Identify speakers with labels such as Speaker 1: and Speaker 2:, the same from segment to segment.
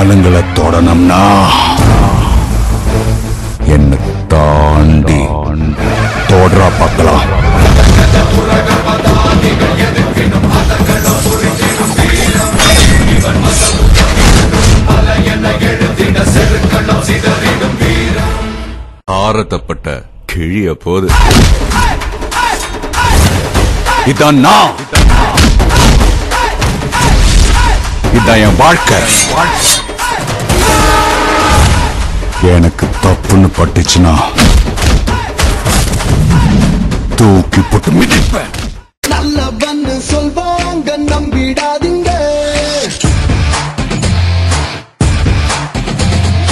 Speaker 1: ஆளுங்களை தொடணும்னா என்ன தாண்டி தோடுறா பார்க்கலாம். ஆரத்தப்பட்ட கிழிய போது இதான் நான், இதான் என் வாழ்க்கை. எனக்கு தப்புன்னு பட்டுச்சுன்னா தூக்கி போட்டு மிதிப்பேன்.
Speaker 2: நல்லவன்னு சொல்வாங்க, நம்பிடாதீங்க.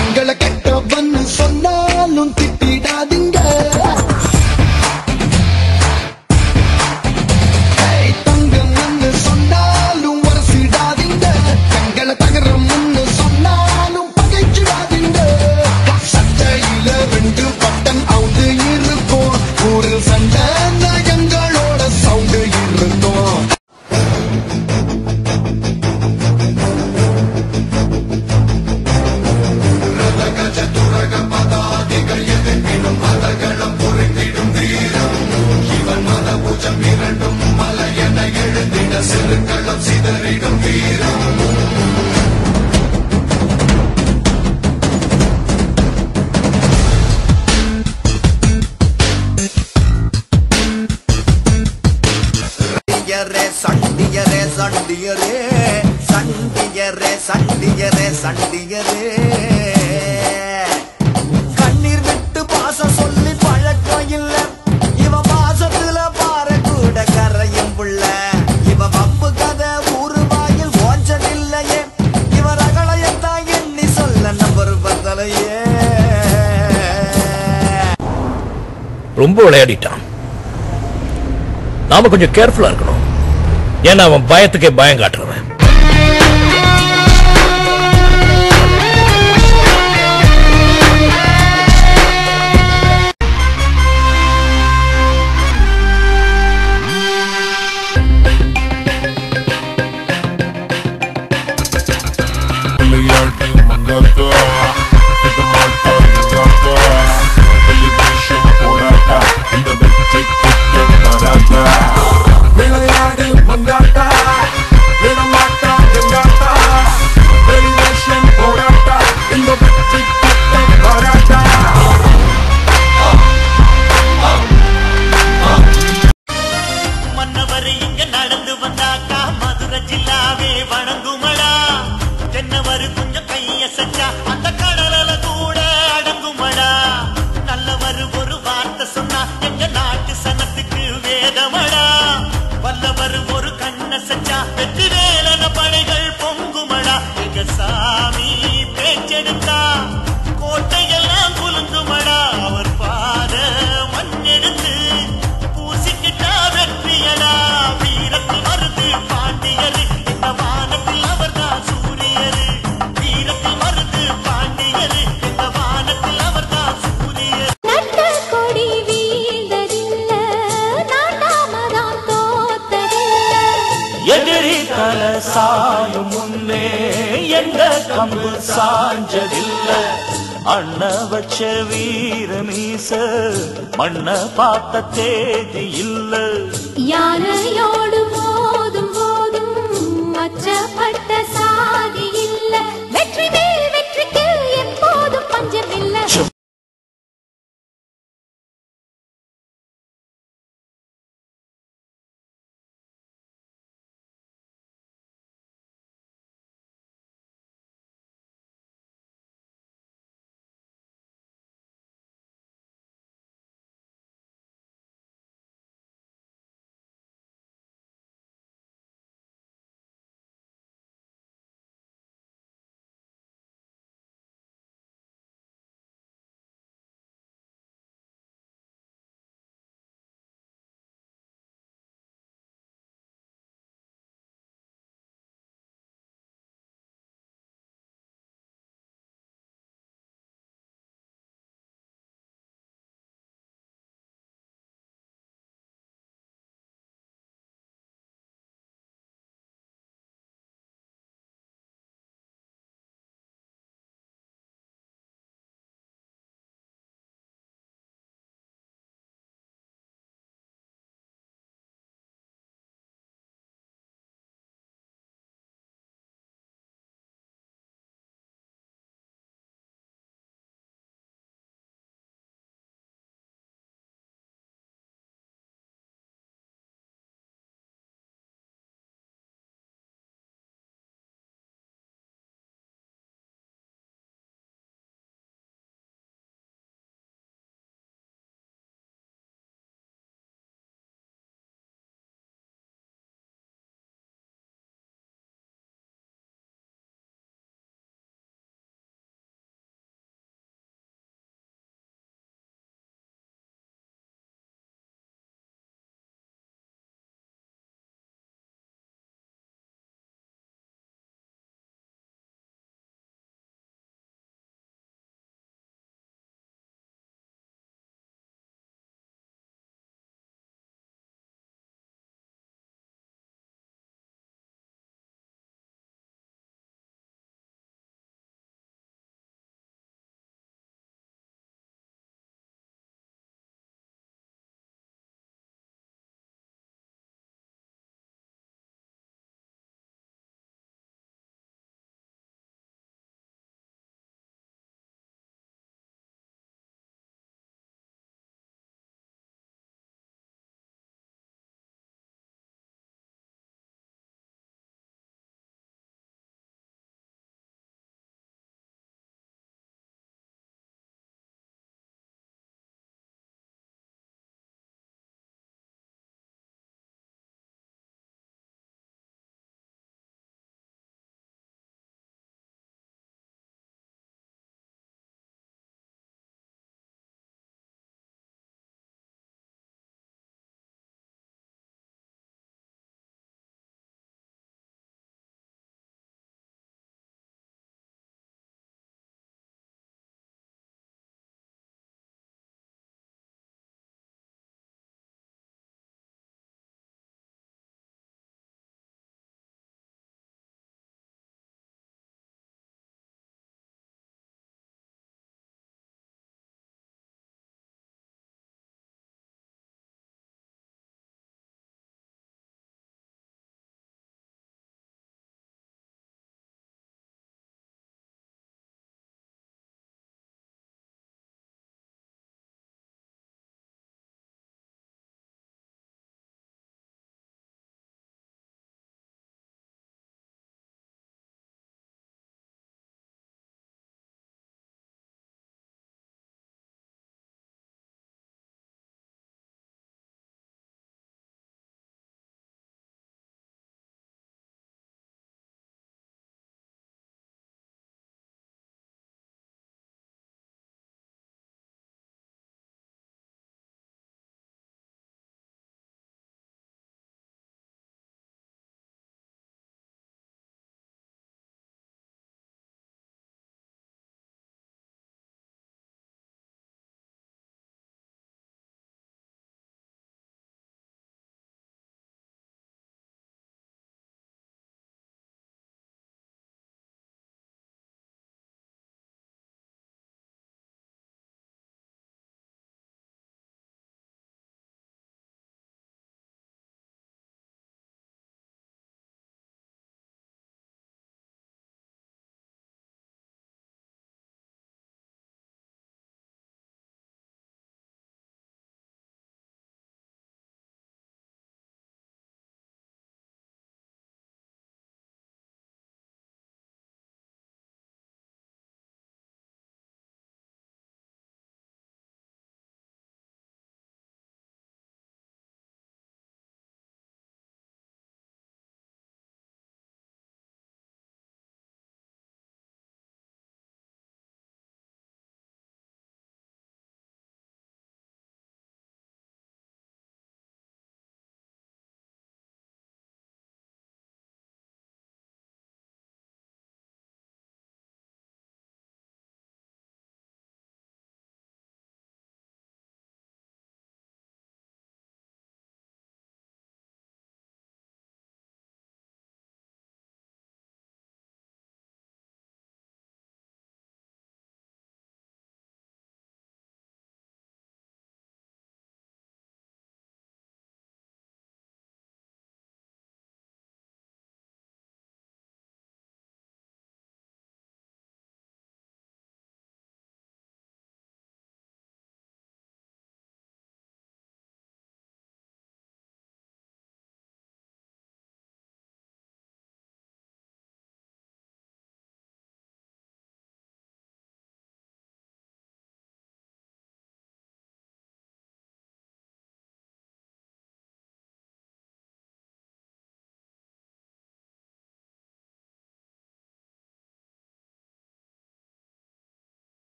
Speaker 2: எங்களை கெட்டவன்னு சொன்னாலும் திட்டிடாதீங்க. தங்கம்னு சொன்னாலும் வரசிடாதீங்க. எங்களை தகரம்னு சொன்னாலும் பகைச்சிடாதீங்க. சட்டையில 2 பட்டன் அவுந்து இருக்கும். ஊரில் சண்டை எங்களோட சவுண்டு இருக்கும்.
Speaker 3: சண்டியரே சண்டியரே சண்டியரே சண்டியரே சண்டியரே கண்ணீர் விட்டு பாசம் சொல்லி பழக்கம் இல்ல. இவ பாசத்துல பாறை கூட கரையும் புள்ள. இவ பம்பு கதை ஊரு வாயில் ஓஞ்சல் இல்லையே. இவ ரகளையத்தான் எண்ணி சொல்ல நம்பர் பத்தலையே.
Speaker 4: ரொம்ப விளையாடிட்டான். நாம கொஞ்சம் கேர்ஃபுல்லா இருக்கணும். ஏன்னா அவன் பயத்துக்கே பயம் காட்டுறவன்.
Speaker 5: சாமி பேச்செடுத்தா கோட்டையெல்லாம் குலுங்குமடா. அவர் பாத மண்ணெடுத்து பூசிக்கிட்டா வெற்றியடா. வீரத்தில் வருது பாண்டியரு, இந்த வானத்தில் அவர்தான் சூரியரு. வீரத்தில் வருது பாண்டியரு, இந்த வானத்தில் அவர்தான் சூரியரு.
Speaker 6: நட்ட கொடி வீழ்ந்ததில்ல, நாட்டாமதான் தோத்ததில்ல.
Speaker 5: எதிரி தல சாயும் முன்னே எந்த கம்பு சாஞ்சதில்ல. அண்ண வச்ச வீர மீச மண்ண பார்த்த தேதி இல்ல.
Speaker 6: யானையோ